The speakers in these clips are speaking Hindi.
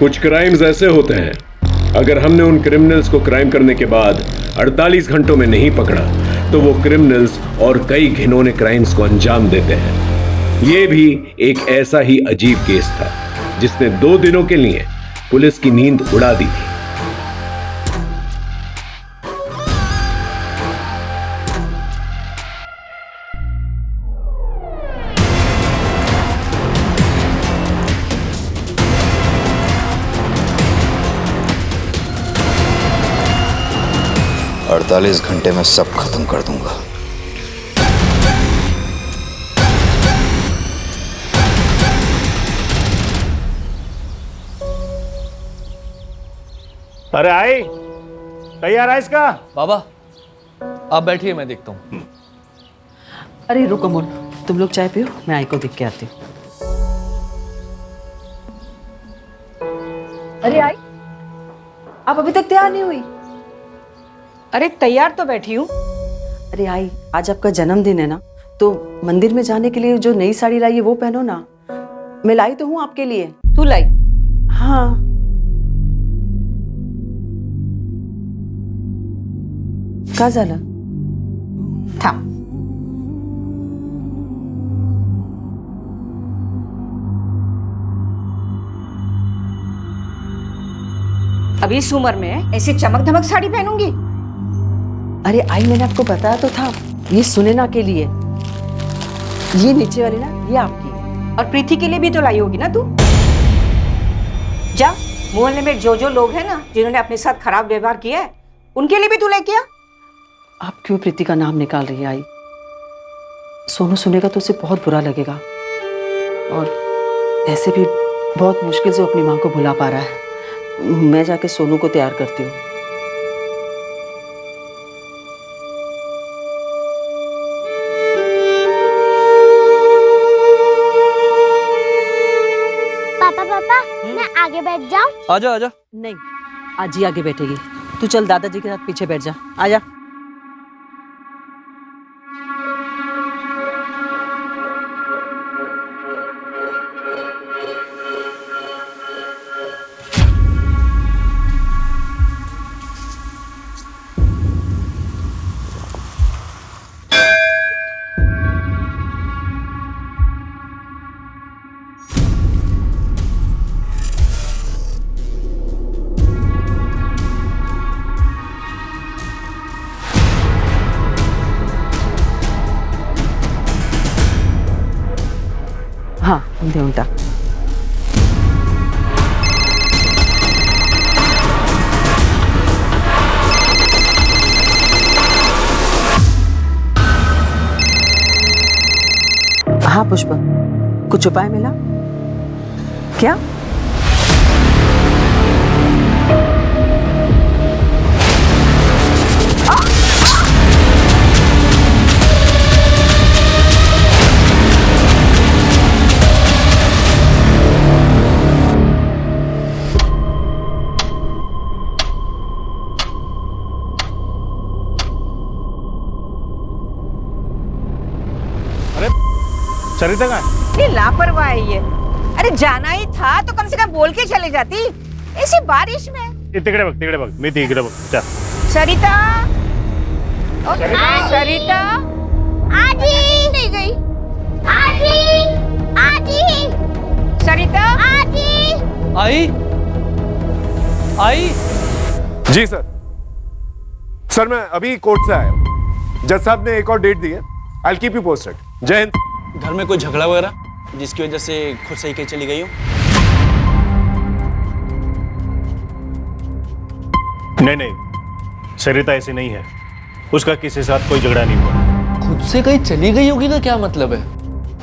कुछ क्राइम्स ऐसे होते हैं, अगर हमने उन क्रिमिनल्स को क्राइम करने के बाद 48 घंटों में नहीं पकड़ा तो वो क्रिमिनल्स और कई घिनौने क्राइम्स को अंजाम देते हैं। ये भी एक ऐसा ही अजीब केस था जिसने 2 दिनों के लिए पुलिस की नींद उड़ा दी थी। अड़तालीस घंटे में सब खत्म कर दूंगा। अरे आई, तैयार है इसका? बाबा आप बैठिए, मैं देखता हूँ। अरे रुको मोन, तुम लोग चाय पियो, मैं आई को देख के आती हूँ। अरे आई, आप अभी तक तैयार नहीं हुई? अरे तैयार तो बैठी हूँ। अरे आई, आज आपका जन्मदिन है ना, तो मंदिर में जाने के लिए जो नई साड़ी लाई है वो पहनो ना। मैं लाई तो हूँ आपके लिए। तू लाई? हाँ। का झालं? थांब। अभी इस उम्र में ऐसी चमक धमक साड़ी पहनूंगी? अरे आई, मैंने आपको बताया तो था, ये सुनैना के लिए, ये नीचे वाली ना ये आपकी। और प्रीति के लिए भी तो लाई होगी ना तू? जा, मोहल्ले में जो जो लोग हैं ना जिन्होंने अपने साथ खराब व्यवहार किया है, उनके लिए भी तू लेके आ। आप क्यों प्रीति का नाम निकाल रही है आई? सोनू सुनेगा तो उसे बहुत बुरा लगेगा, और ऐसे भी बहुत मुश्किल से अपनी माँ को भुला पा रहा है। मैं जाके सोनू को तैयार करती हूँ। पापा, मैं आगे बैठ जाऊं? आजा आजा। नहीं, आज ही आगे बैठेगी। तू चल दादाजी के साथ पीछे बैठ जा। आजा। हाँ, देऊन टाक। हाँ पुष्पा, कुछ उपाय मिला क्या? सरिता कहाँ है? ये लापरवाह है ये। अरे जाना ही था तो कम से कम बोल के चले जाती, ऐसी बारिश में। तिकडे बघ, मी तिकडे बघ। चल। सरिता, सरिता, आजी नहीं गई। आजी, आजी, सरिता, आजी। आई आई। जी सर, मैं अभी कोर्ट से आया हूँ। जज साहब ने एक और डेट दी है। I will keep you posted. जय हिंद। घर में कोई झगड़ा वगैरह जिसकी वजह से खुद सही के चली गई हो? नहीं, सरिता ऐसी नहीं है। उसका किसी के साथ कोई झगड़ा नहीं हुआ। खुद से कहीं चली गई होगी का क्या मतलब है?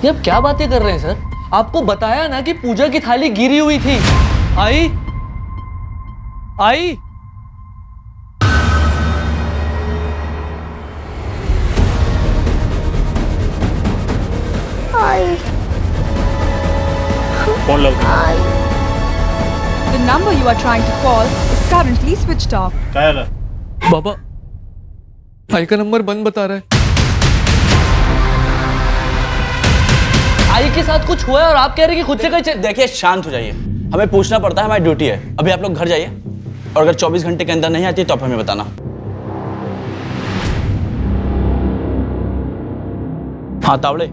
ये आप क्या बातें कर रहे हैं सर? आपको बताया ना कि पूजा की थाली गिरी हुई थी। आई आई। फोन लो। The number you are trying to call is currently switched off. क्या है? बाबा, आई का नंबर बंद बता रहा है। आई के साथ कुछ हुआ है और आप कह रहे हैं कि खुद से कहीं देखिए शांत हो जाइए। हमें पूछना पड़ता है, हमारी ड्यूटी है। अभी आप लोग घर जाइए और अगर 24 घंटे के अंदर नहीं आती तो आप हमें बताना। हाँ तावड़े,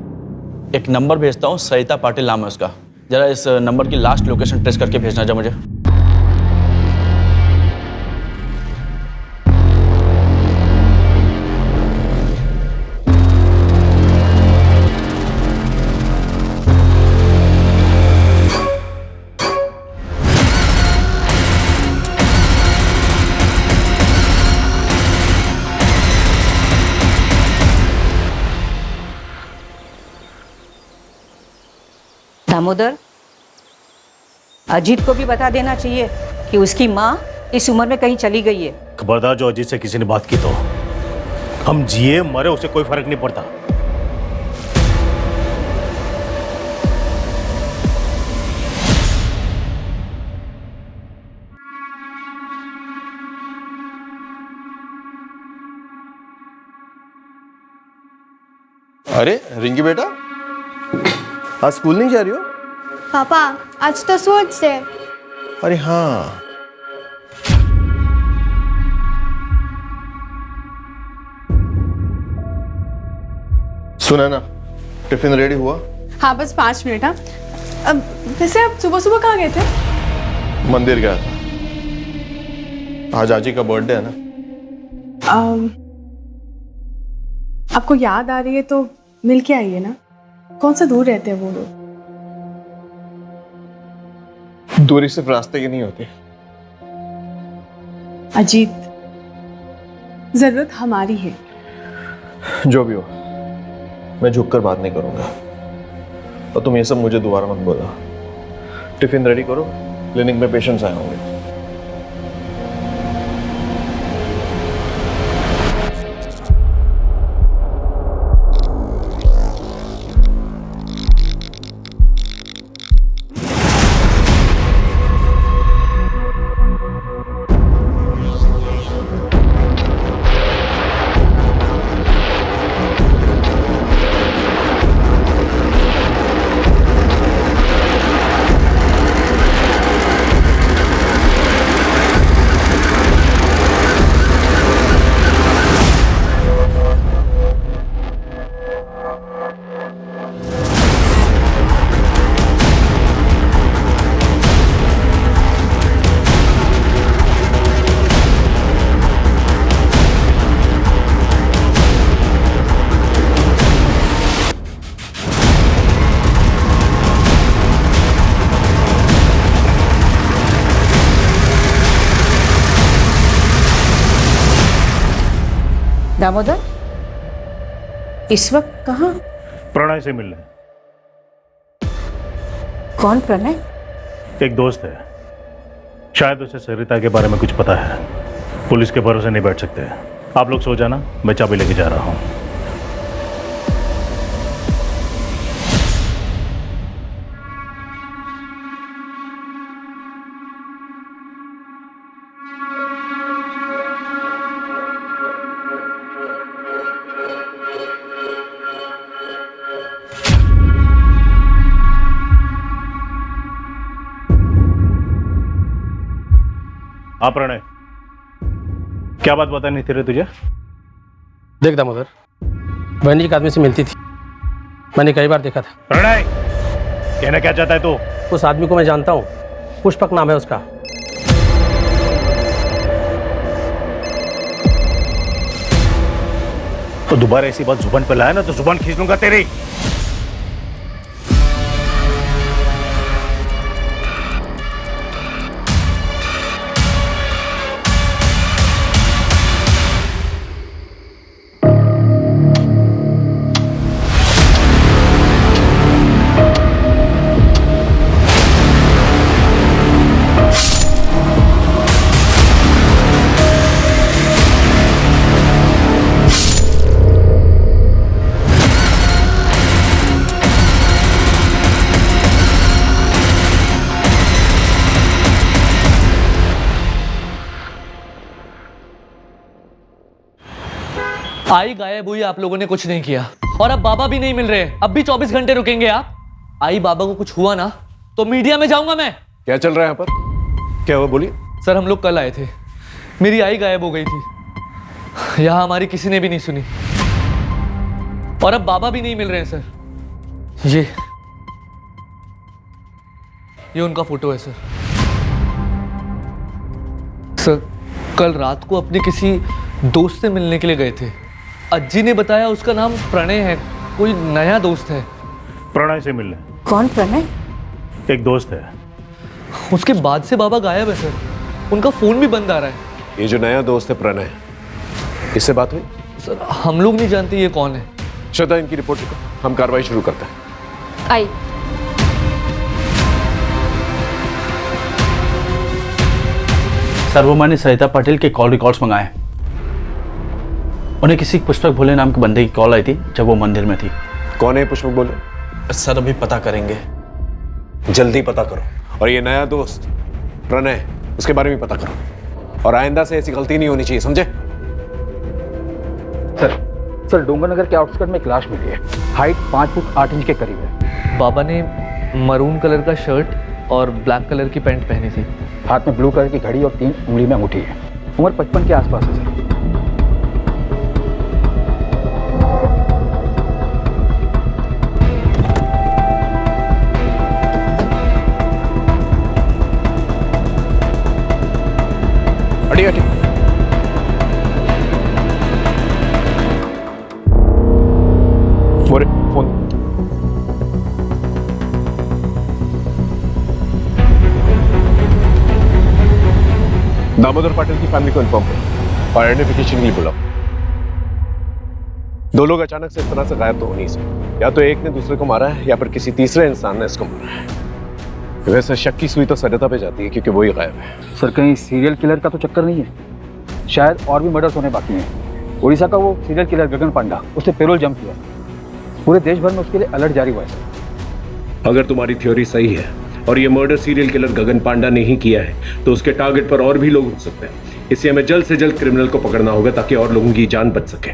एक नंबर भेजता हूँ, सरिता पाटिल नाम है उसका। जरा इस नंबर की लास्ट लोकेशन ट्रेस करके भेजना जा मुझे। दामोदर, अजीत को भी बता देना चाहिए कि उसकी माँ इस उम्र में कहीं चली गई है। खबरदार, जो अजीत से किसी ने बात की तो हम जिए मरे उसे कोई फर्क नहीं पड़ता। अरे रिंकी बेटा, आज स्कूल नहीं जा रही हो? पापा आज तो स्पोर्ट्स है। अरे हाँ, सुना ना, टिफिन रेडी हुआ? हाँ बस 5 मिनट। हाँ अब वैसे आप सुबह सुबह कहाँ गए थे? मंदिर गया था, आज आजी का बर्थडे है ना। आपको याद आ रही है तो मिल के आइए ना। कौन सा दूर रहते हैं वो लोग? दूरी सिर्फ रास्ते की नहीं होती। अजीत, जरूरत हमारी है। जो भी हो, मैं झुककर बात नहीं करूंगा। और तुम ये सब मुझे दोबारा मत बोला। टिफिन रेडी करो, क्लिनिक में पेशेंट्स आए होंगे। दामोदर, इस वक्त कहाँ? प्रणय से मिलने। कौन प्रणय? एक दोस्त है, शायद उसे सरिता के बारे में कुछ पता है। पुलिस के भरोसे नहीं बैठ सकते। आप लोग सो जाना, मैं चाबी लेके जा रहा हूँ। हाँ प्रणय, क्या बात बतानी थी रे तुझे? देख दामोदर, बहन जी एक आदमी से मिलती थी, मैंने कई बार देखा था। प्रणय, कहना क्या चाहता है तू? उस आदमी को मैं जानता हूँ, पुष्पक नाम है उसका। तो दोबारा ऐसी बात जुबान पे लाया ना तो जुबान खींच लूंगा तेरी। आई गायब हुई, आप लोगों ने कुछ नहीं किया, और अब बाबा भी नहीं मिल रहे। अब भी 24 घंटे रुकेंगे आप? आई बाबा को कुछ हुआ ना तो मीडिया में जाऊंगा मैं। क्या चल रहा है यहाँ पर? क्या हुआ, बोलिए। सर हम लोग कल आए थे, मेरी आई गायब हो गई थी, यहाँ हमारी किसी ने भी नहीं सुनी, और अब बाबा भी नहीं मिल रहे हैं सर। ये उनका फोटो है सर। सर कल रात को अपने किसी दोस्त से मिलने के लिए गए थे, अज्जी ने बताया उसका नाम प्रणय है, कोई नया दोस्त है। प्रणय से मिलने? कौन प्रणय? एक दोस्त है। उसके बाद से बाबा गायब है सर, उनका फोन भी बंद आ रहा है। ये जो नया दोस्त है प्रणय, इससे बात हुई? सर हम लोग नहीं जानते ये कौन है। श्रद्धा, इनकी रिपोर्ट लिखो, हम कार्रवाई शुरू करते हैं। आई। सर वो मैंने सरिता पाटिल के कॉल रिकॉर्ड्स मंगाए। उन्हें किसी पुष्पक भोले नाम के बंदे की कॉल आई थी जब वो मंदिर में थी। कौन है पुष्पक भोले? सर अभी पता करेंगे। जल्दी पता करो। और ये नया दोस्त प्रणय, उसके बारे में पता करो, और आइंदा से ऐसी गलती नहीं होनी चाहिए, समझे? सर डोंगरनगर के आउटस्कर्ट में एक लाश मिली है, हाइट 5 फुट 8 इंच के करीब है। बाबा ने मरून कलर का शर्ट और ब्लैक कलर की पैंट पहनी थी। हाथ में ब्लू कलर की घड़ी और 3 उंगली में अंगूठी है। उम्र 55 के आसपास है सर। अटी फोन। दामोदर पाटिल की फैमिली को इन्फॉर्म करो और आइडेंटिफिकेशन के लिए बुलाओ। दो लोग अचानक से इस तरह से गायब तो हो नहीं सकते, या तो एक ने दूसरे को मारा है या फिर किसी तीसरे इंसान ने इसको मारा है। वैसे शक की सुई तो सरिता पे जाती है क्योंकि वही गायब है। सर कहीं सीरियल किलर का तो चक्कर नहीं है? शायद और भी मर्डर्स होने बाकी हैं। उड़ीसा का वो सीरियल किलर गगन पांडा, उसने पेरोल जंप किया, पूरे देश भर में उसके लिए अलर्ट जारी हुआ है सर। अगर तुम्हारी थ्योरी सही है और ये मर्डर सीरियल किलर गगन पांडा ने ही किया है तो उसके टारगेट पर और भी लोग हो सकते हैं। इसलिए हमें जल्द से जल्द क्रिमिनल को पकड़ना होगा ताकि और लोगों की जान बच सके।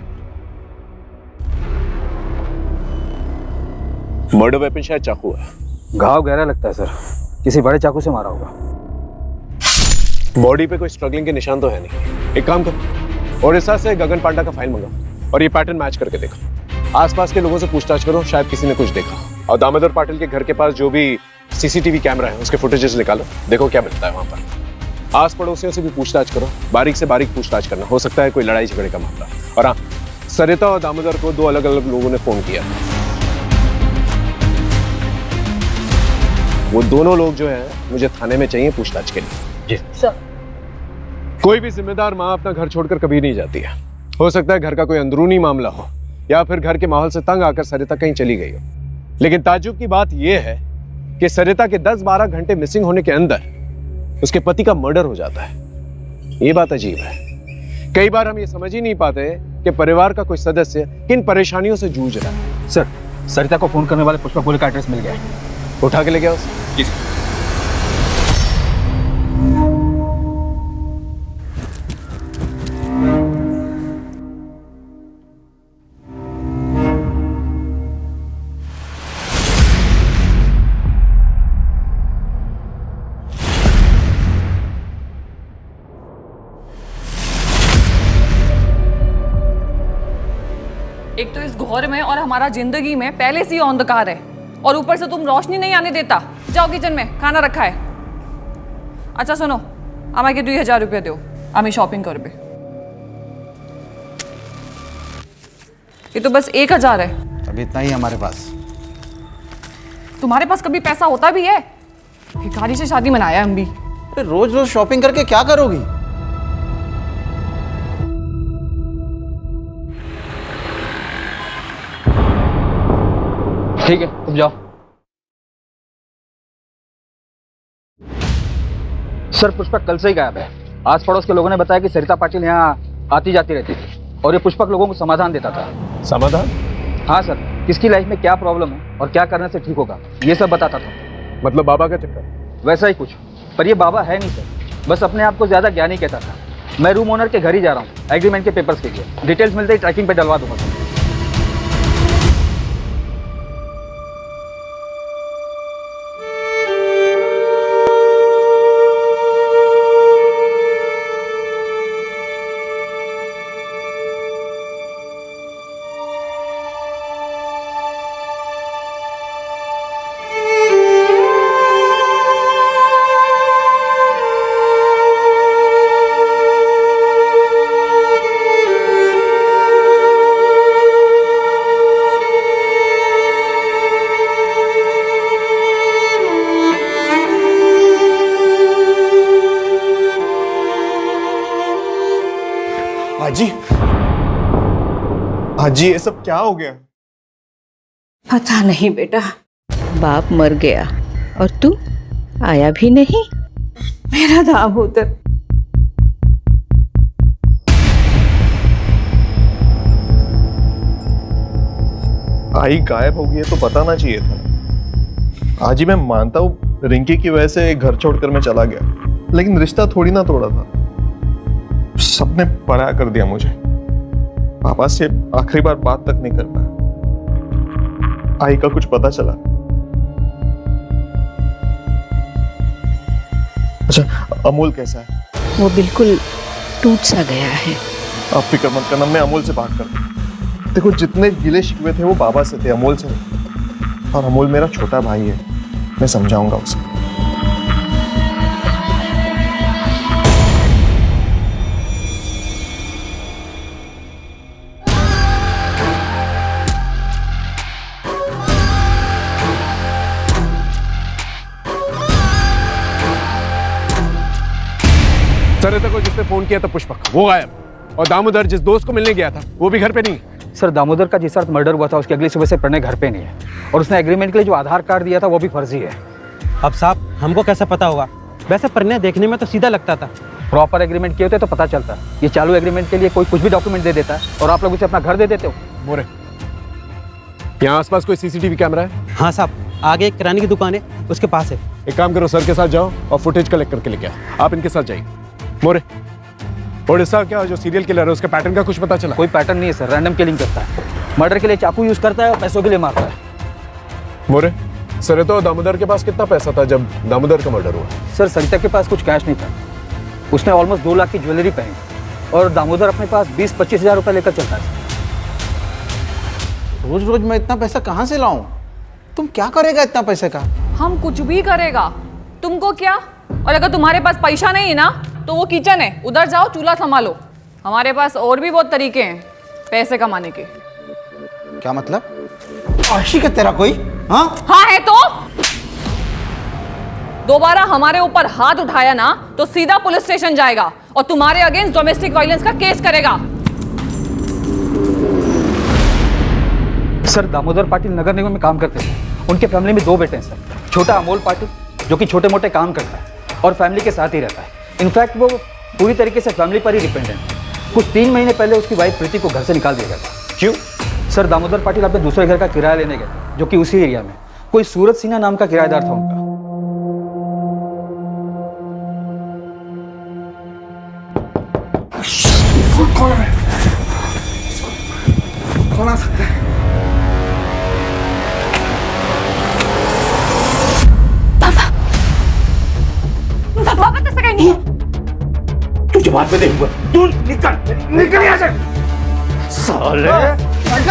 मर्डर वेपन शायद चाकू है। घाव गहरा लगता है सर, किसी बड़े चाकू से मारा होगा। बॉडी पे कोई स्ट्रगलिंग के निशान तो है नहीं। एक काम करो, ओडिशा से गगन पांडा का फाइल मंगाओ और ये पैटर्न मैच करके देखो। आसपास के लोगों से पूछताछ करो, शायद किसी ने कुछ देखा। और दामोदर पाटिल के घर के पास जो भी सीसीटीवी कैमरा है उसके फुटेजेस निकालो, देखो क्या मिलता है वहां पर। आस पड़ोसियों से भी पूछताछ करो, बारीक से बारीक पूछताछ करना, हो सकता है कोई लड़ाई झगड़े का मामला। और हाँ, सरिता और दामोदर को 2 अलग अलग लोगों ने फोन किया। वो दोनों लोग जो हैं मुझे थाने में चाहिए पूछताछ के लिए। जी सर। कोई भी जिम्मेदार माँ अपना घर छोड़कर कभी नहीं जाती है। हो सकता है घर का कोई अंदरूनी मामला हो या फिर घर के माहौल से तंग आकर सरिता कहीं चली गई हो। लेकिन ताज्जुब की बात यह है कि सरिता के 10-12 घंटे मिसिंग होने के अंदर उसके पति का मर्डर हो जाता है। ये बात अजीब है। कई बार हम ये समझ ही नहीं पाते कि परिवार का कोई सदस्य किन परेशानियों से जूझ रहा है। सर सरिता को फोन करने वाले पुष्पक भोले का एड्रेस मिल गया है। उठा के ले गया उसे? जी एक तो इस घोर में और हमारा जिंदगी में पहले से ही अंधकार है और ऊपर से तुम रोशनी नहीं आने देता। जाओ किचन में, खाना रखा है। अच्छा सुनो, আমাকে 2000 रुपये दो, আমি शॉपिंग करबे। ये तो बस 1000 है। अभी इतना ही हमारे पास। तुम्हारे पास कभी पैसा होता भी है? भिखारी से शादी मनाया हम भी। रोज रोज शॉपिंग करके क्या करोगी? ठीक है तुम जाओ। सर पुष्पक कल से ही गायब है। आस पड़ोस के लोगों ने बताया कि सरिता पाटिल यहाँ आती जाती रहती थी और ये पुष्पक लोगों को समाधान देता था। समाधान? हाँ सर, किसकी लाइफ में क्या प्रॉब्लम है और क्या करने से ठीक होगा ये सब बताता था। मतलब बाबा का चक्कर? वैसा ही कुछ, पर ये बाबा है नहीं सर, बस अपने आप को ज्यादा ज्ञानी कहता था। मैं रूम ओनर के घर ही जा रहा हूँ एग्रीमेंट के पेपर्स के लिए। डिटेल्स मिलते ही ट्रैकिंग पे डलवा दूंगा। आजी, आजी ये सब क्या हो गया? पता नहीं बेटा, बाप मर गया और तू आया भी नहीं। मेरा दामोदर। आई गायब हो गई है तो बताना चाहिए था। आजी मैं मानता हूँ रिंकी की वजह से घर छोड़कर मैं चला गया, लेकिन रिश्ता थोड़ी ना तोड़ा था। सबने पराया कर दिया मुझे। पापा से आखिरी बार बात तक नहीं कर पाया। आई का कुछ पता चला? अच्छा, अमूल कैसा है? वो बिल्कुल टूट सा गया है। आप फिक्र मत करना, मैं अमूल से बात करता हूँ। देखो जितने गिले शिकवे थे वो बाबा से थे, अमूल से नहीं। और अमूल मेरा छोटा भाई है, मैं समझाऊंगा उसे। सरिता को जिसने फोन किया था पुष्पक, वो गायब। और दामोदर जिस दोस्त को मिलने गया था वो भी घर पे नहीं। सर दामोदर का जिस रात मर्डर हुआ था उसकी अगली सुबह से प्रणय घर पे नहीं है, और उसने एग्रीमेंट के लिए जो आधार कार्ड दिया था वो भी फर्जी है। अब साहब हमको कैसे पता होगा? वैसे प्रणय देखने में तो सीधा लगता था। प्रॉपर एग्रीमेंट किए होते तो पता चलता। ये चालू एग्रीमेंट के लिए कोई कुछ भी डॉक्यूमेंट दे देता है और आप लोग उसे अपना घर दे देते हो। मोरे, यहाँ आसपास कोई सीसीटीवी कैमरा है? हाँ साहब, आगे एक किराने की दुकान है, उसके पास है। एक काम करो, सर के साथ जाओ और फुटेज कलेक्ट करके लेके आओ। आप इनके साथ जाइए। मोरे, ओडिशा क्या जो सीरियल किलर है उसके पैटर्न का कुछ पता चला? कोई पैटर्न नहीं है सर, रैंडम किलिंग करता है। मर्डर के लिए चाकू यूज करता है और पैसों के लिए मारता है। मोरे, सरिता और दामोदर के पास कितना पैसा था जब दामोदर का मर्डर हुआ? सर सरिता के पास कुछ कैश नहीं था। उसने ऑलमोस्ट 2 लाख की ज्वेलरी पहनी और दामोदर अपने पास 20-25 हज़ार रुपये लेकर चलता है। रोज रोज मैं इतना पैसा कहाँ से लाऊं? तुम क्या करेगा इतना पैसे का? हम कुछ भी करेगा, तुमको क्या? और अगर तुम्हारे पास पैसा नहीं है ना तो वो किचन है, उधर जाओ चूल्हा संभालो। हमारे पास और भी बहुत तरीके हैं पैसे कमाने के। क्या मतलब? आशिक है तेरा कोई? हाँ हाँ है तो दोबारा हमारे ऊपर हाथ उठाया ना तो सीधा पुलिस स्टेशन जाएगा और तुम्हारे अगेंस्ट डोमेस्टिक वायलेंस का केस करेगा। सर दामोदर पाटिल नगर निगम में काम करते थे। उनके फैमिली में 2 बेटे हैं सर। छोटा अमोल पाटिल जो कि छोटे मोटे काम करता है और फैमिली के साथ ही रहता है। इनफैक्ट वो पूरी तरीके से फैमिली पर ही डिपेंडेंट है। कुछ 3 महीने पहले उसकी वाइफ प्रीति को घर से निकाल दिया गया था। क्यों? सर दामोदर पाटिल अपने दूसरे घर का किराया लेने गए जो कि उसी एरिया में कोई सूरज सिन्हा नाम का किराएदार था उनका। कौन आ सकता है? पापा तो सगाई नहीं है। तुझे बाद में देखूंगा। तू निकल यहाँ से। साले हमारे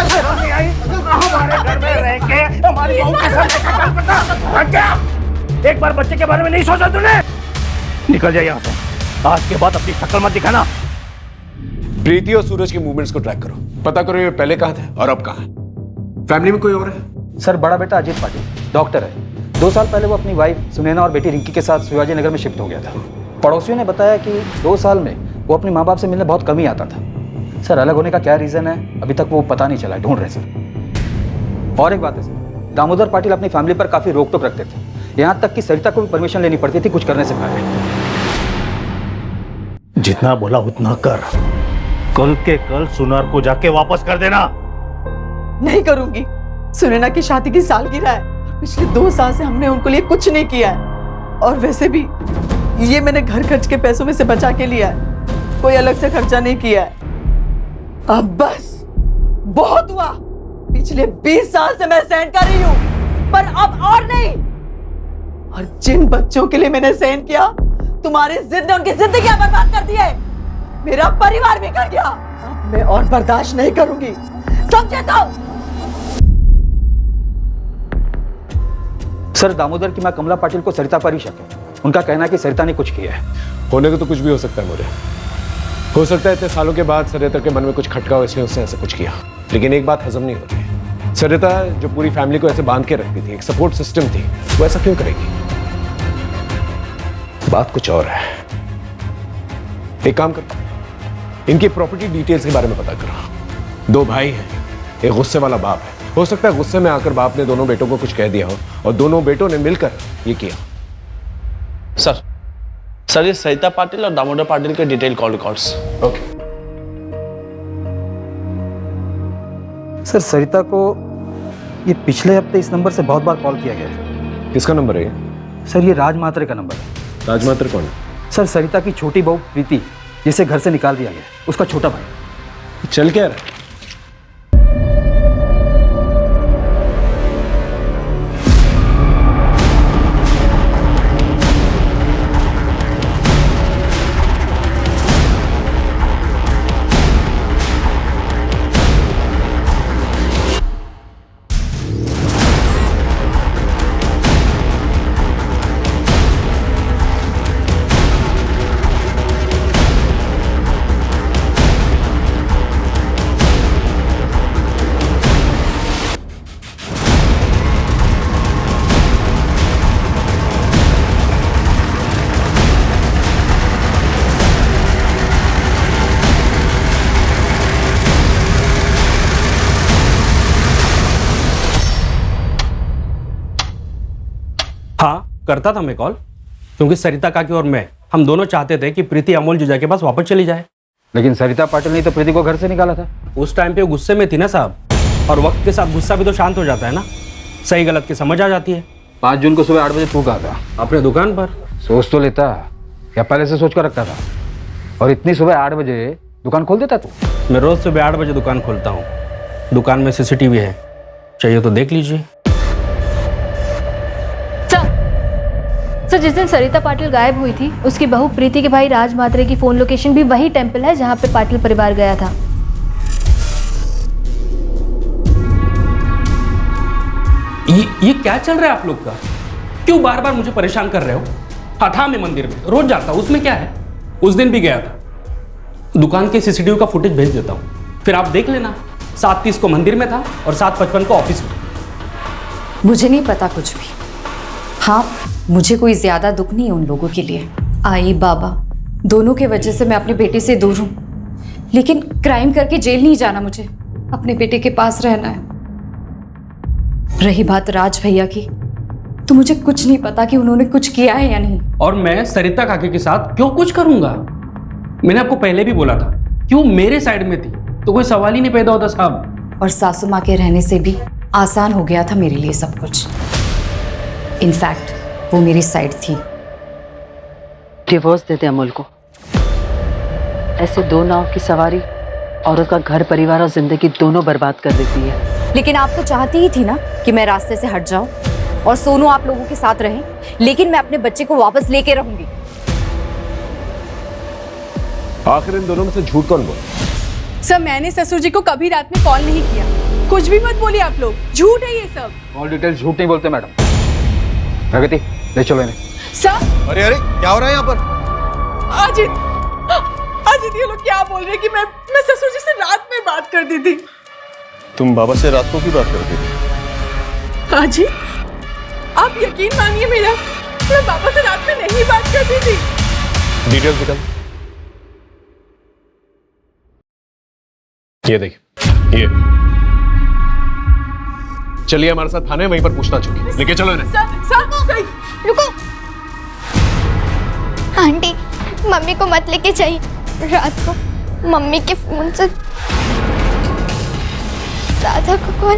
घर में रह के हमारी बहू के साथ हट गया। एक बार बच्चे के बारे में नहीं सोचा तूने? निकल जा यहाँ से। आज के बाद अपनी शक्ल मत दिखाना। प्रीति और सूरज के मूवमेंट्स को ट्रैक करो, पता करो ये पहले कहाँ थे और अब कहाँ है। फैमिली में कोई और है? सर बड़ा बेटा अजीत पाटिल डॉक्टर है। 2 साल पहले वो अपनी वाइफ सुनैना और बेटी रिंकी के साथ शिवाजी नगर में शिफ्ट हो गया था। पड़ोसियों ने बताया कि 2 साल में वो अपने माँ बाप से मिलने बहुत कम ही आता था। सर अलग होने का क्या रीज़न है अभी तक वो पता नहीं चला, ढूंढ रहे सर। और एक बात है सर, दामोदर पाटिल अपनी फैमिली पर काफ़ी रोक टोक रखते थे। यहाँ तक कि सरिता को भी परमिशन लेनी पड़ती थी कुछ करने से पहले। जितना बोला उतना कर। कल के कल सुनार को जाके वापस कर देना। नहीं करूंगी। सुनैना की शादी की सालगिरह है। पिछले 2 साल से हमने उनको लिए कुछ नहीं किया है, और वैसे भी ये मैंने घर खर्च के पैसों में से बचा के लिया है, कोई अलग से खर्चा नहीं किया है। अब बस बहुत हुआ। पिछले 20 साल से मैं सहन कर रही हूँ, पर अब और नहीं। और जिन बच्चों के लिए मैंने सहन किया, तुम्हारी जिद ने उनकी जिंदगियां बर्बाद कर दी है। मेरा परिवार बिगड़ गया। अब मैं और बर्दाश्त नहीं करूंगी, समझे तो? सर दामोदर की मां कमला पाटिल को सरिता पर ही शक है। उनका कहना है कि सरिता ने कुछ किया है। होने को तो कुछ भी हो सकता है मोरे। हो सकता है इतने सालों के बाद सरिता के मन में कुछ खटका हो इसलिए उसने ऐसा कुछ किया। लेकिन एक बात हजम नहीं होती, सरिता जो पूरी फैमिली को ऐसे बांध के रखती थी, एक सपोर्ट सिस्टम थी, वो ऐसा क्यों करेगी? बात कुछ और है। एक काम कर, इनकी प्रॉपर्टी डिटेल्स के बारे में पता करो। 2 भाई हैं, एक गुस्से वाला बाप है। हो सकता है गुस्से में आकर बाप ने दोनों बेटों को कुछ कह दिया हो और दोनों बेटों ने मिलकर ये किया। सर ये सरिता पाटिल और दामोदर पाटिल के detail call records. Okay sir, Sarita को ये पिछले हफ्ते इस नंबर से बहुत बार कॉल किया गया है। किसका नंबर है ये? सर ये राज मात्रे का नंबर है। राज मात्रे कौन है? सर सरिता की छोटी बहू प्रीति, जिसे घर से निकाल दिया गया, उसका छोटा भाई। चल क्या रहा है? हाँ, करता था मैं कॉल, क्योंकि सरिता काकी और मैं, हम दोनों चाहते थे कि प्रीति अमोल जीजा के पास वापस चली जाए। लेकिन सरिता पाटिल ने तो प्रीति को घर से निकाला था। उस टाइम पे वो गुस्से में थी ना साहब, और वक्त के साथ गुस्सा भी तो शांत हो जाता है ना, सही गलत की समझ आ जाती है। 5 जून को सुबह 8 बजे तू कहा था अपने दुकान पर? सोच तो लेता, या पहले से सोच कर रखता था? और इतनी सुबह 8 बजे दुकान खोल देता तू? मैं रोज सुबह 8 बजे दुकान खोलता हूँ। दुकान में CCTV है, चाहिए तो देख लीजिए। सर, जिस दिन सरिता पाटिल गायब हुई थी, उसकी बहू प्रीति के भाई राज मात्रे की फोन लोकेशन भी वही टेंपल है जहां पे पाटिल परिवार गया था। ये क्या चल रहा है आप लोग का? क्यों बार बार मुझे परेशान कर रहे हो? हाँ था, मैं मंदिर में रोज जाता हूँ, उसमें क्या है? उस दिन भी गया था। दुकान के CCTV का फुटेज भेज देता हूँ, फिर आप देख लेना। 7:30 को मंदिर में था और 7:55 को ऑफिस में। मुझे नहीं पता कुछ भी। हाँ, मुझे कोई ज्यादा दुख नहीं है उन लोगों के लिए। आई बाबा दोनों के वजह से मैं अपने बेटे से दूर हूँ, लेकिन क्राइम करके जेल नहीं जाना, मुझे अपने बेटे के पास रहना है। रही बात राज भैया की, तो मुझे कुछ नहीं पता कि उन्होंने कुछ किया है या नहीं। और मैं सरिता काकी के साथ क्यों कुछ करूंगा? मैंने आपको पहले भी बोला था, क्यों मेरे साइड में थी तो कोई सवाल ही नहीं पैदा होता साहब। और सासू माँ के रहने से भी आसान हो गया था मेरे लिए सब कुछ। इनफैक्ट वो मेरी साइड थी। डिवोर्स दे दे अमोल को। ऐसे 2 नाव की सवारी औरत का घर परिवार और जिंदगी दोनों बर्बाद कर देती है। लेकिन आप तो चाहती ही थी ना कि मैं रास्ते से हट जाऊं और सोनू आप लोगों के साथ रहे, लेकिन मैं अपने बच्चे को वापस लेके रहूंगी। आखिर इन दोनों में से झूठ कौन बोला? सर, मैंने ससुर जी को कभी रात में कॉल नहीं किया। कुछ भी मत बोलिए आप लोग, झूठ है ये सब। ऑल डिटेल झूठ नहीं बोलते मैडम। प्रगति ले चलो इन्हें। सर, अरे अरे क्या हो रहा है यहाँ पर? अजित ये लोग क्या बोल रहे हैं कि मैं ससुर जी से रात में बात करती थी। तुम बाबा से रात को की बात करती थी? अजित, आप यकीन मानिए मेरा, मैं बाबा से रात में नहीं बात करती थी। डिटेल्स निकल। ये देखिए, ये चलिए हमारे साथ थाने, वहीं पर पूछताछ होगी। लेके चलो इन्हें। सर, रुको। आंटी, मम्मी को मत लेके जाइए। रात को मम्मी के फोन से राधा को कॉल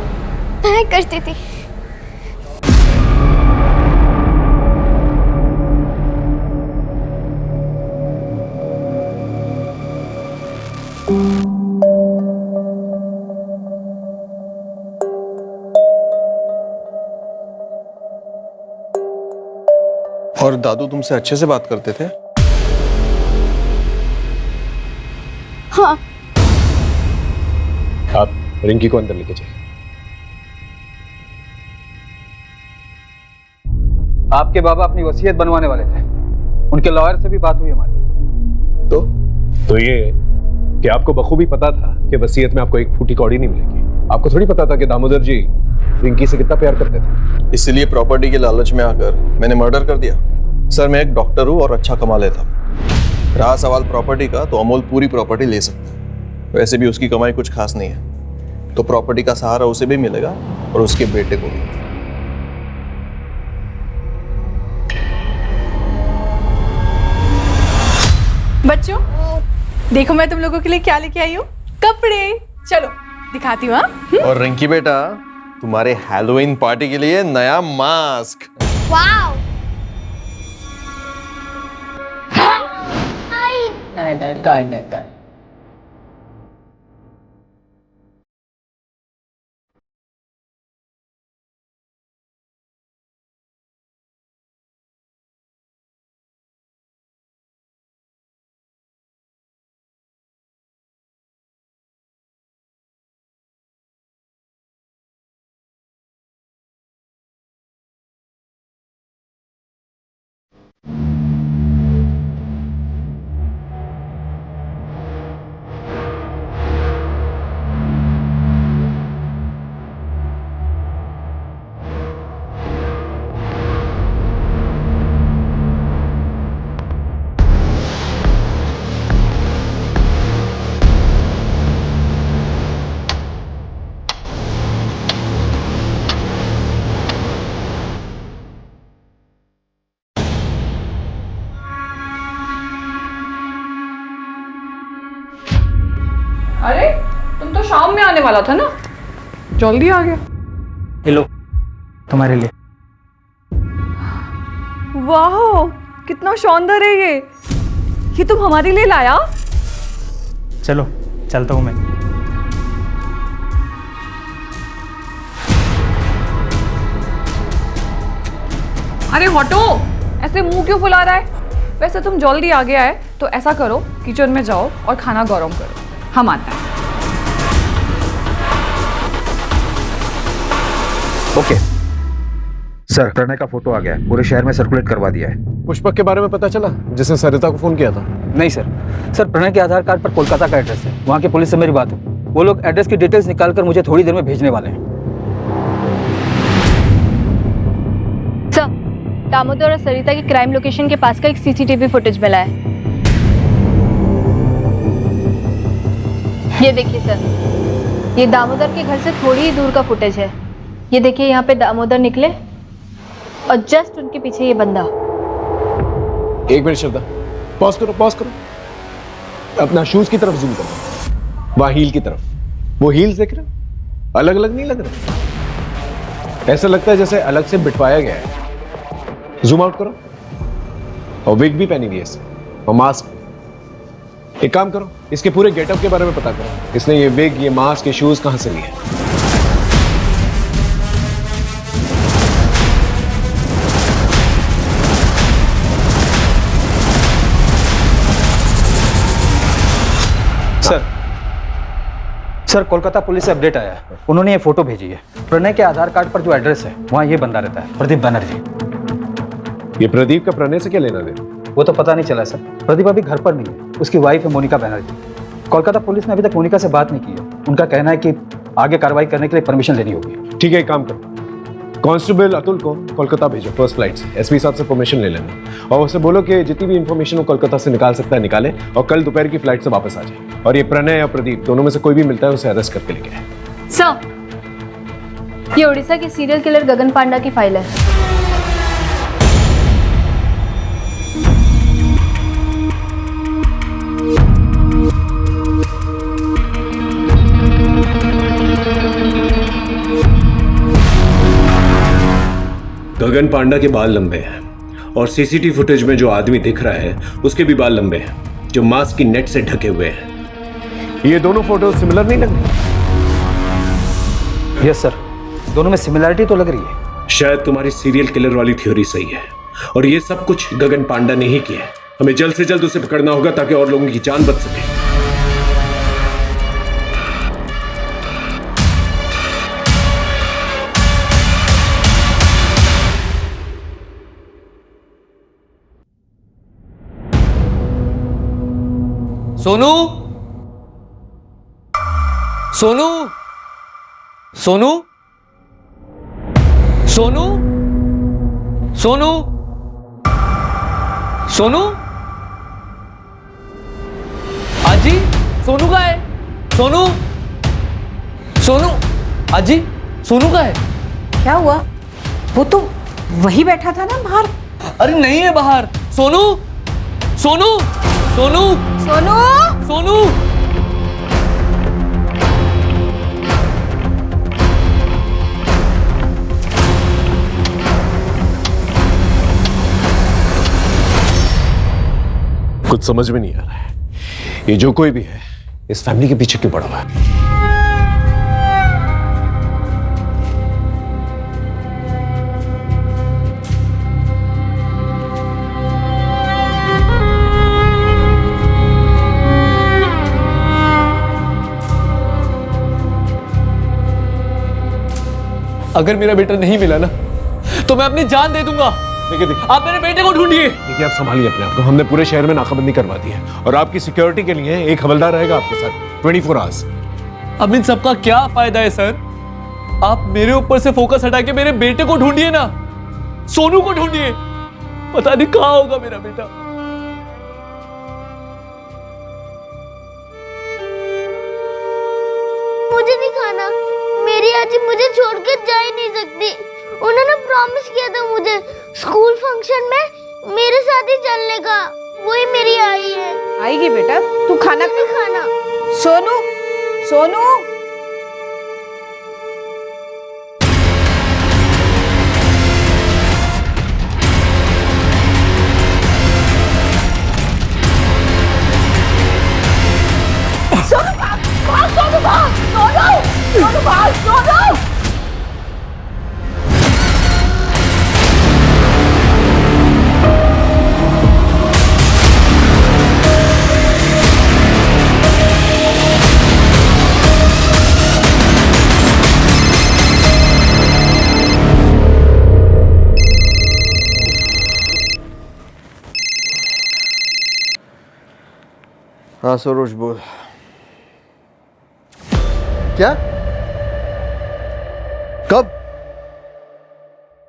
मैं करती थी। और दादू तुमसे अच्छे से बात करते थे? हाँ। आप रिंकी को अंदर लेके जाइए। आपके बाबा अपनी वसीयत बनवाने वाले थे, उनके लॉयर से भी बात हुई हमारी। तो ये कि आपको बखूबी पता था कि वसीयत में आपको एक फूटी कौड़ी नहीं मिलेगी। आपको थोड़ी पता था कि दामोदर जी रिंकी से कितना प्यार करते थे। इसलिए प्रॉपर्टी के लालच में आकर मैंने मर्डर कर दिया। सर, मैं एक डॉक्टर हूँ और अच्छा कमा लेता हूँ। रहा सवाल प्रॉपर्टी का, तो अमोल पूरी प्रॉपर्टी ले सकता है। वैसे भी उसकी कमाई कुछ खास नहीं है, तो प्रॉपर्टी का सहारा उसे भी मिलेगा और उसके बेटे को भी। बच्चों देखो मैं तुम लोगों के लिए क्या लेके आई हूँ, कपड़े। चलो दिखाती हूँ। हाँ और रिंकी बेटा, तुम्हारे हैलोवीन पार्टी के लिए नया मास्क। वाओ। अरे तुम तो शाम में आने वाला था ना, जल्दी आ गया। हेलो, तुम्हारे लिए। वाह कितना शानदार है ये तुम हमारे लिए लाया? चलो चलता हूँ मैं। अरे हटो, ऐसे मुंह क्यों फुला रहा है? वैसे तुम जल्दी आ गया है तो ऐसा करो, किचन में जाओ और खाना गरम करो, हम आते हैं। ओके सर, प्रणय का फोटो आ गया है, पूरे शहर में सर्कुलेट करवा दिया है। पुष्पक के बारे में पता चला, जिसने सरिता को फोन किया था? नहीं सर, प्रणय के आधार कार्ड पर कोलकाता का एड्रेस है। वहाँ की पुलिस से मेरी बात है, वो लोग एड्रेस की डिटेल्स निकालकर मुझे थोड़ी देर में भेजने वाले हैं। सर, दामोदर और सरिता की क्राइम लोकेशन के पास का एक सीसीटीवी फुटेज मिला है। ये देखिए सर, ये दामोदर के घर से थोड़ी ही दूर का फुटेज है। ये देखिए यहाँ पे दामोदर निकले और जस्ट उनके पीछे ये बंदा। एक मिनट श्रद्धा, पॉज करो। अपना शूज की तरफ जूम करो, वहां हील की तरफ। वो हील्स देख रहे हो? अलग अलग नहीं लग रहे? ऐसा लगता है जैसे अलग से बिठवाया गया है। जूम आउट करो। और विग भी पहनी हुई है इससे, और मास्क। एक काम करो, इसके पूरे गेटअप के बारे में पता करो। इसने ये विग, ये मास्क, ये शूज कहां से लिए? सर, कोलकाता पुलिस से अपडेट आया है, उन्होंने ये फोटो भेजी है। प्रणय के आधार कार्ड पर जो एड्रेस है वहाँ ये बंदा रहता है, प्रदीप बनर्जी। ये प्रदीप का प्रणय से क्या लेना देना? वो तो पता नहीं चला सर, प्रदीप अभी घर पर नहीं है, उसकी वाइफ है मोनिका बनर्जी। कोलकाता पुलिस ने अभी तक मोनिका से बात नहीं की है। उनका कहना है कि आगे कार्रवाई करने के लिए परमिशन लेनी होगी। ठीक है, एक काम करो, कांस्टेबल अतुल को कोलकाता भेजो फर्स्ट फ्लाइट से। एसपी साहब से परमिशन ले लेना और उसे बोलो कि जितनी भी इंफॉर्मेशन वो कोलकाता से निकाल सकता है निकाले, और कल दोपहर की फ्लाइट से वापस आ जाए। और ये प्रणय या प्रदीप दोनों में से कोई भी मिलता है उसे अरेस्ट करके लेके आए। सर, ये उड़ीसा के सीरियल किलर गगन पांडा की फाइल है। गगन पांडा के बाल लंबे हैं और सीसीटीवी फुटेज में जो आदमी दिख रहा है उसके भी बाल लंबे हैं, जो मास्क की नेट से ढके हुए हैं। ये दोनों फोटो सिमिलर नहीं लग रही? यस सर, दोनों में सिमिलरिटी तो लग रही है। शायद तुम्हारी सीरियल किलर वाली थ्योरी सही है और ये सब कुछ गगन पांडा ने ही किया है। हमें जल्द से जल्द उसे पकड़ना होगा ताकि और लोगों की जान बच सके। सोनू, सोनू, सोनू, सोनू, सोनू, सोनू, अजी सोनू का है? सोनू सोनू अजी सोनू का है? क्या हुआ? वो तो वही बैठा था ना बाहर। अरे नहीं है बाहर। सोनू सोनू सोनू सोनू सोनू कुछ समझ में नहीं आ रहा है, ये जो कोई भी है इस फैमिली के पीछे क्यों पड़ा हुआ है? अगर मेरा बेटा नहीं मिला ना तो मैं अपनी जान दे दूंगा। देखिए आप मेरे बेटे को ढूंढिए। देखिए आप संभालिए अपने आप को, हमने पूरे शहर में नाकाबंदी करवा दी है और आपकी सिक्योरिटी के लिए एक हवलदार रहेगा आपके साथ 24 आवर्स। अब इन सबका क्या फायदा है सर? आप मेरे ऊपर से फोकस हटा के मेरे बेटे को ढूंढिए ना, सोनू को ढूंढिए। पता नहीं कहां होगा मेरा बेटा। मुझे नहीं खाना, मेरी आजी मुझे छोड़कर जा ही नहीं सकती। उन्होंने प्रॉमिस किया था मुझे स्कूल फंक्शन में मेरे साथ ही चलने का। वही मेरी आई है। आएगी बेटा, तू खाना नहीं खाना। सोनू सोनू हाँ सरोज बोल। क्या? कब?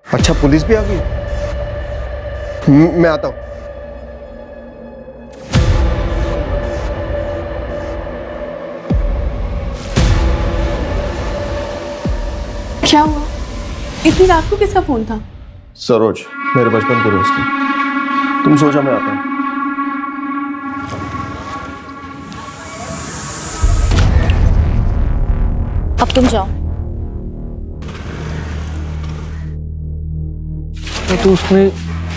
अच्छा पुलिस भी आ गई? मैं आता हूं। क्या हुआ? इतनी रात को किसका फोन था? सरोज, मेरे बचपन के दोस्त हैं। तुम सो जाओ, मैं आता हूं। अब तुम जाओ। तो उसने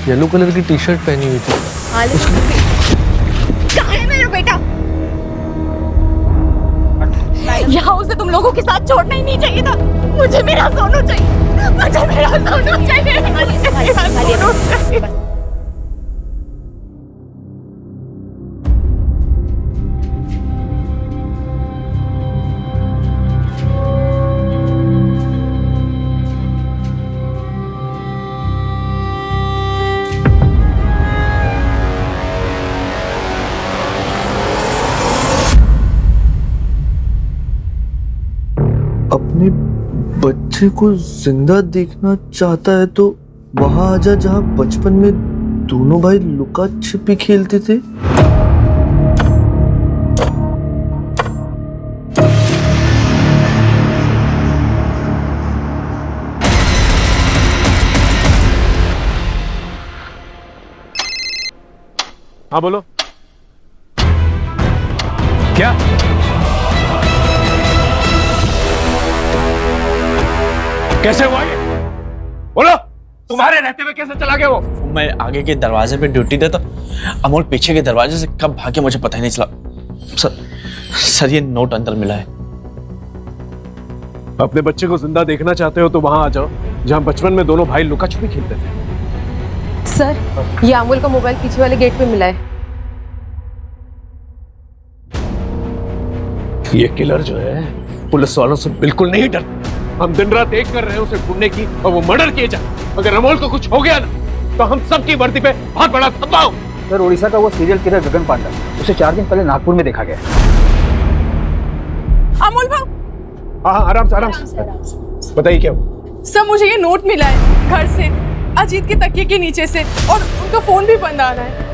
येलो कलर की टी शर्ट पहनी हुई थी। कहाँ है मेरा बेटा? यहाँ उसे तुम लोगों के साथ छोड़ना ही नहीं चाहिए था। मुझे मेरा सोनू चाहिए, मुझे मेरा सोनू चाहिए, मुझे मेरा सोनू चाहिए। अपने बच्चे को जिंदा देखना चाहता है तो वहां आजा जहां बचपन में दोनों भाई लुका छिपी खेलते थे। हाँ बोलो। क्या? कैसे हुआ ये? बोलो, तुम्हारे रहते हुए कैसे चला गया वो? मैं आगे के दरवाजे पे ड्यूटी देता, अमोल पीछे के दरवाजे से कब भागे मुझे पता ही नहीं चला। सर ये नोट अंदर मिला है। अपने बच्चे को जिंदा देखना चाहते हो तो वहां आ जाओ जहां बचपन में दोनों भाई लुका छुपी खेलते थे। सर, ये अमोल का मोबाइल पीछे वाले गेट पे मिला है। ये किलर जो है पुलिस वालों से बिल्कुल नहीं डरता। हम दिन रात एक कर रहे हैं उसे ढूंढने की और वो मर्डर किए जाए। अगर अमोल को कुछ हो गया ना तो हम सबकी वर्दी पे बहुत बड़ा धब्बा हो। सर उड़ीसा का वो सीरियल किलर गगन पांडा, उसे 4 दिन पहले नागपुर में देखा गया। अमोल भाव। हाँ आराम से बताइए क्या हुआ? सर मुझे ये नोट मिला है घर से, अजीत के तकिए के नीचे से, और उनका फोन भी बंद आ रहा है।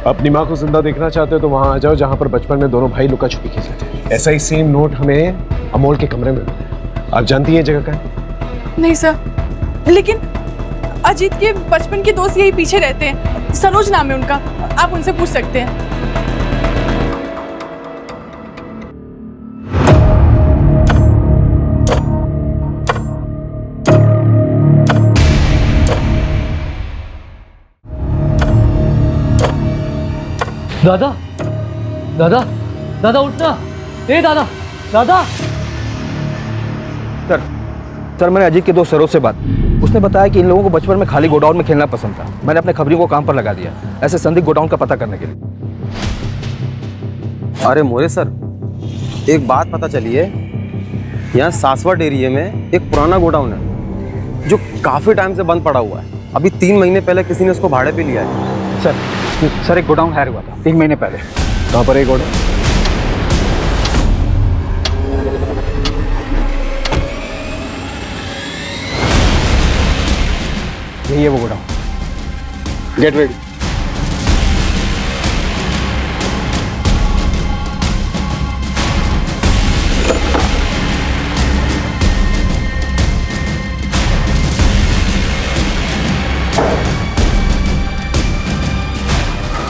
अपनी माँ को जिंदा देखना चाहते हो तो वहां आ जाओ जहां पर बचपन में दोनों भाई लुका छुपी खेलते थे। ऐसा ही सेम नोट हमें अमोल के कमरे में मिला है। आप जानती हैं जगह का है? नहीं सर, लेकिन अजीत के बचपन के दोस्त यही पीछे रहते हैं, सरोज नाम है उनका, आप उनसे पूछ सकते हैं। दादा दादा दादा उठना, ए दादा दादा। सर मैंने अजीत के दोस्त सरोज से बात, उसने बताया कि इन लोगों को बचपन में खाली गोडाउन में खेलना पसंद था। मैंने अपने खबरियों को काम पर लगा दिया ऐसे संदिग्ध गोडाउन का पता करने के लिए। अरे मोरे सर, एक बात पता चली है, यहाँ सासवट एरिया में एक पुराना गोडाउन है जो काफी टाइम से बंद पड़ा हुआ है। अभी 3 महीने पहले किसी ने उसको भाड़े पे लिया है। सर एक गोडाउन हायर हुआ था 3 महीने पहले। कहाँ पर एक गोडाउन? यही है वो godown. Get ready.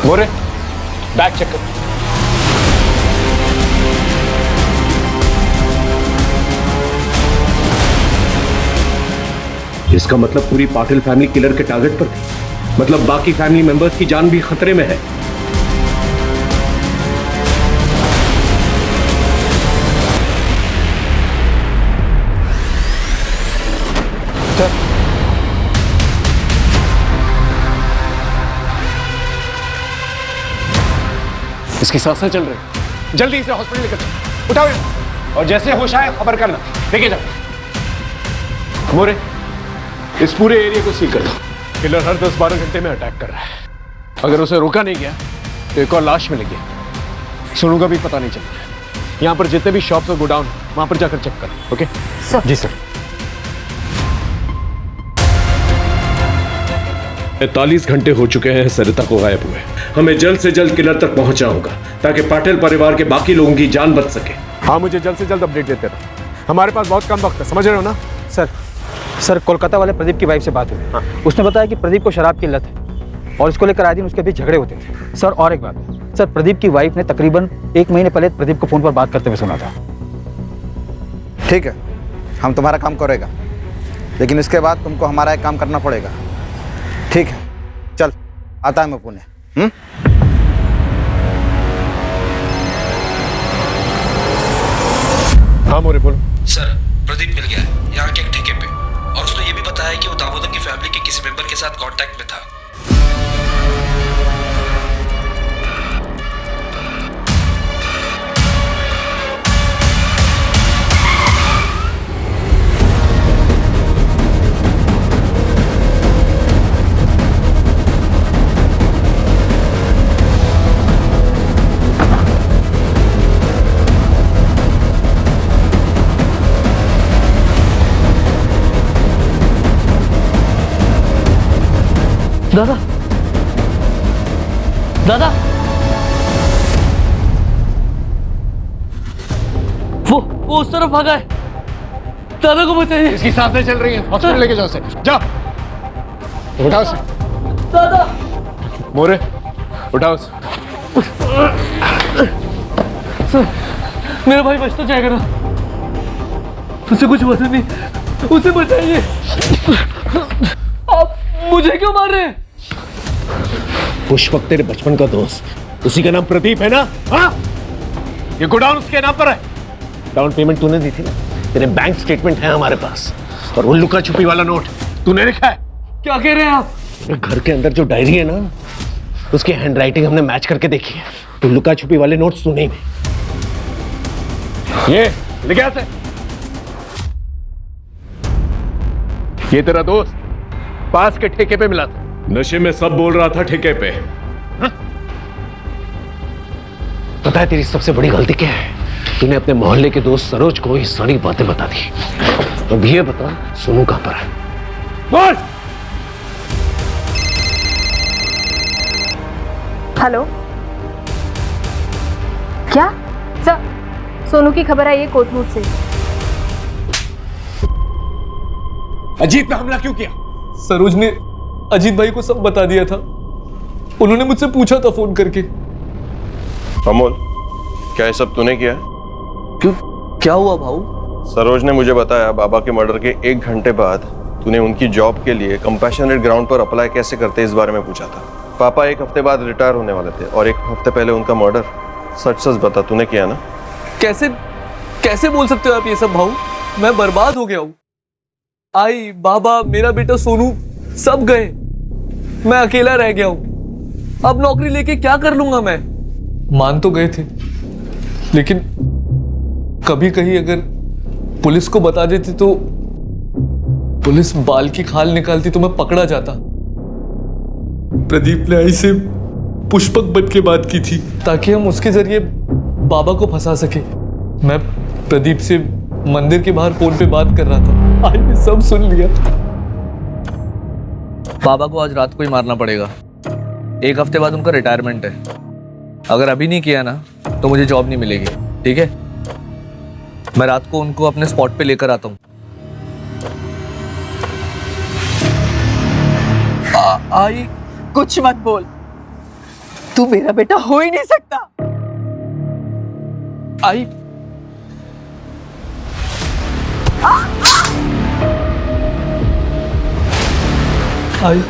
More, bag check कर। इसका मतलब पूरी पाटिल फैमिली किलर के टारगेट पर थी। मतलब बाकी फैमिली मेंबर्स की जान भी खतरे में है। इसकी सांसें चल रही, जल्दी इसे हॉस्पिटल लेकर चलो। उठाओ इसे। और जैसे होश आए खबर करना। लेके जाओ। मोरे, इस पूरे एरिया को सील कर दो। किलर हर 10-12 घंटे में अटैक कर रहा है। अगर उसे रोका नहीं गया तो एक और लाश मिलेगी। सोनू का भी पता नहीं चल रहा। यहाँ पर जितने भी शॉप्स और गोडाउन वहां पर जाकर चेक करो। Okay sir. जी सर। 45 घंटे हो चुके हैं सरिता को गायब हुए। हमें जल्द से जल्द किलर तक पहुंचना होगा ताकि पाटिल परिवार के बाकी लोगों की जान बच सके। हाँ, मुझे जल्द से जल्द अपडेट देते रहो। हमारे पास बहुत कम वक्त है, समझ रहे हो ना? सर कोलकाता वाले प्रदीप की वाइफ से बात हुई। हाँ। उसने बताया कि प्रदीप को शराब की लत है और इसको लेकर आए दिन उसके बीच झगड़े होते थे। सर और एक बात, सर प्रदीप की वाइफ ने तकरीबन 1 महीने पहले प्रदीप को फोन पर बात करते हुए सुना था। ठीक है, हम तुम्हारा काम करेगा, लेकिन इसके बाद तुमको हमारा एक काम करना पड़ेगा। ठीक है, चल आता है मैं पुणे। हाँ मोरे बोलो। सर प्रदीप मिल गया है यहाँ के एक ठेके पे, और उसने ये भी बताया कि वो दामोदर की फैमिली के किसी मेंबर के साथ कांटेक्ट में था। दादा दादा, वो उस तरफ भागा है। दादा को बचाइए। इसकी सांसें चल रही हैं, हॉस्पिटल लेके जाओ उसे। जाओ, उठाओ उसे। दादा मोरे, उठाओ उसे। सर, मेरा भाई बच तो जाएगा ना? उसे कुछ पता नहीं, उसे बचाइए। आप मुझे क्यों मार रहे हैं? पुष्पक तेरे बचपन का दोस्त, उसी का नाम प्रदीप है ना? हाँ, ये गोडाउन उसके नाम पर है। डाउन पेमेंट तूने दी थी ना, तेरे बैंक स्टेटमेंट है हमारे पास, और वो लुका छुपी वाला नोट तूने लिखा है। क्या कह रहे हैं आप? घर के अंदर जो डायरी है ना, उसकी हैंडराइटिंग हमने मैच करके देखी है। तो लुका छुपी वाले नोट्स तूने ही। ये लिख गया से। ये तेरा दोस्त पास के ठेके पे मिला था। नशे में सब बोल रहा था ठेके पे। पता है तेरी सबसे बड़ी गलती क्या है? तूने अपने मोहल्ले के दोस्त सरोज को ये सारी बातें बता दी। अब ये बता, सोनू कहां पर है? बोल। हेलो, क्या सर? सोनू की खबर आई है कोटनूर से। अजीत पे हमला क्यों किया? सरोज ने अजीत भाई को सब बता दिया था। उन्होंने मुझसे पूछा था फोन करके। अमोल, क्या ये सब तूने किया? क्यों, क्या हुआ भाऊ? सरोज ने मुझे बताया बाबा के मर्डर के 1 घंटे बाद तूने उनकी जॉब के लिए कंपैशनेट ग्राउंड पर अप्लाई कैसे करते इस बारे में पूछा था। पापा 1 हफ्ते बाद रिटायर होने वाले थे और 1 हफ्ते पहले उनका मर्डर। सच सच बता, तूने किया ना? कैसे कैसे बोल सकते हो आप ये सब भाऊ? मैं बर्बाद हो गया हूँ। आई, बाबा, मेरा बेटा सोनू सब गए। मैं अकेला रह गया हूँ। अब नौकरी लेके क्या कर लूंगा मैं? मान तो गए थे, लेकिन कभी कहीं अगर पुलिस को बता देती तो पुलिस बाल की खाल निकालती तो मैं पकड़ा जाता। प्रदीप ने आई से पुष्पक बन के बात की थी ताकि हम उसके जरिए बाबा को फंसा सके। मैं प्रदीप से मंदिर के बाहर फोन पे बात कर रहा था। आज ने सब सुन लिया। बाबा को आज रात को ही मारना पड़ेगा। 1 हफ्ते बाद उनका रिटायरमेंट है। अगर अभी नहीं किया ना तो मुझे जॉब नहीं मिलेगी, ठीक है? मैं रात को उनको अपने स्पॉट पे लेकर आता हूँ। आई, कुछ मत बोल। तू मेरा बेटा हो ही नहीं सकता। आई, आई,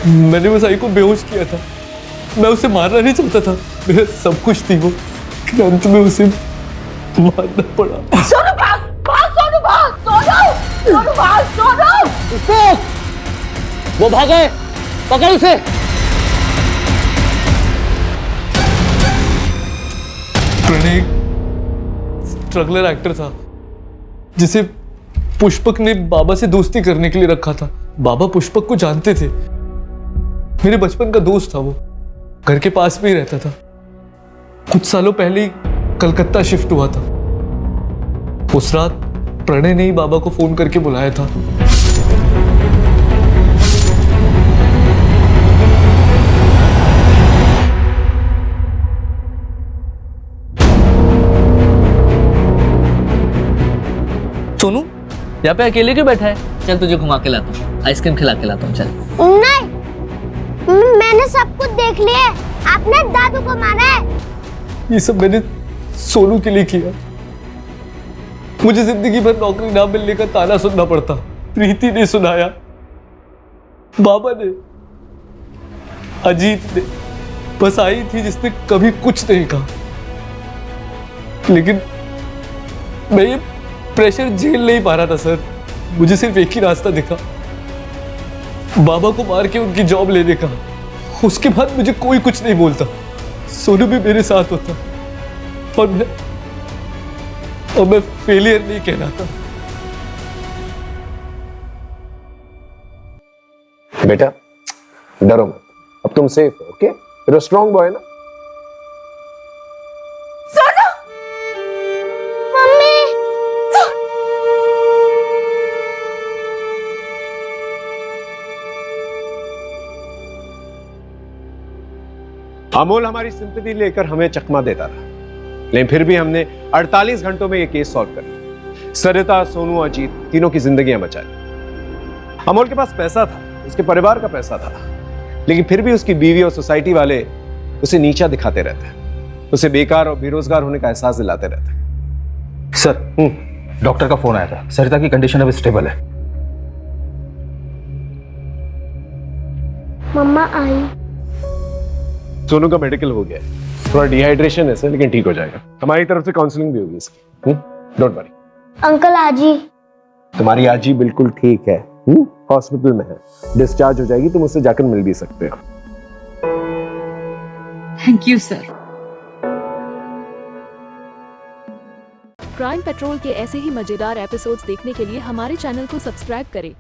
मैंने बस आई को बेहोश किया था। मैं उसे मारना नहीं चाहता था। मेरा सब कुछ थी वो, लेकिन अंत में उसे मारना पड़ा। सोनू भाग, भाग सोनू भाग, सोनू भाग, सोनू। वो भागे, पकड़ उसे। प्रणय स्ट्रगलर एक्टर था जिसे पुष्पक ने बाबा से दोस्ती करने के लिए रखा था। बाबा पुष्पक को जानते थे। मेरे बचपन का दोस्त था वो। घर के पास में ही रहता था। कुछ सालों पहले ही कलकत्ता शिफ्ट हुआ था। उस रात प्रणय ने ही बाबा को फोन करके बुलाया था। सोनू, यहाँ पे अकेले क्यों बैठा है? चल तुझे घुमा के लाता हूँ, आइसक्रीम खिला के लाता हूँ। चल। नहीं, मैंने सब कुछ देख लिया। आपने दादू को मारा है। ये सब मैंने सोनू के लिए किया। मुझे जिंदगी भर नौकरी ना मिलने का ताना सुनना पड़ता। प्रीति ने सुनाया, बाबा ने, अजीत ने। बस आई थी जिसने कभी कुछ नहीं कहा। लेकिन मैं ये प्रेशर झेल नहीं पा रहा था सर। मुझे सिर्फ एक ही रास्ता दिखा, बाबा को मार के उनकी जॉब लेने का। उसके बाद मुझे कोई कुछ नहीं बोलता। सोनू भी मेरे साथ होता और मैं फेलियर नहीं कहलाता। बेटा डरो मत, अब तुम सेफ हो। Okay, you're a strong boy ना? सोनू, मम्मी। अमोल हमारी सिंपैथी लेकर हमें चकमा देता रहा, लेकिन फिर भी हमने 48 घंटों में यह केस सॉल्व कर लिया। सरिता, सोनू, अजीत तीनों की जिंदगियां बचा ली। अमोल के पास पैसा था, उसके परिवार का पैसा था, लेकिन फिर भी उसकी बीवी और सोसाइटी वाले उसे नीचा दिखाते रहते हैं। उसे बेकार और बेरोजगार होने का एहसास दिलाते रहते हैं। सर, डॉक्टर का फोन आया था। सरिता की कंडीशन अब स्टेबल है। मम्मा आई। सोनू का मेडिकल हो गया है, थोड़ा डिहाइड्रेशन है सर, लेकिन ठीक हो जाएगा। हमारी तरफ से काउंसलिंग भी होगी इसकी। Don't worry. अंकल आजी। तुम्हारी आजी बिल्कुल ठीक है, हॉस्पिटल में है, डिस्चार्ज हो जाएगी। तुम उससे जाकर मिल भी सकते हो। Thank you sir. Crime petrol के ऐसे ही मजेदार एपिसोड्स देखने के लिए हमारे चैनल को सब्सक्राइब करें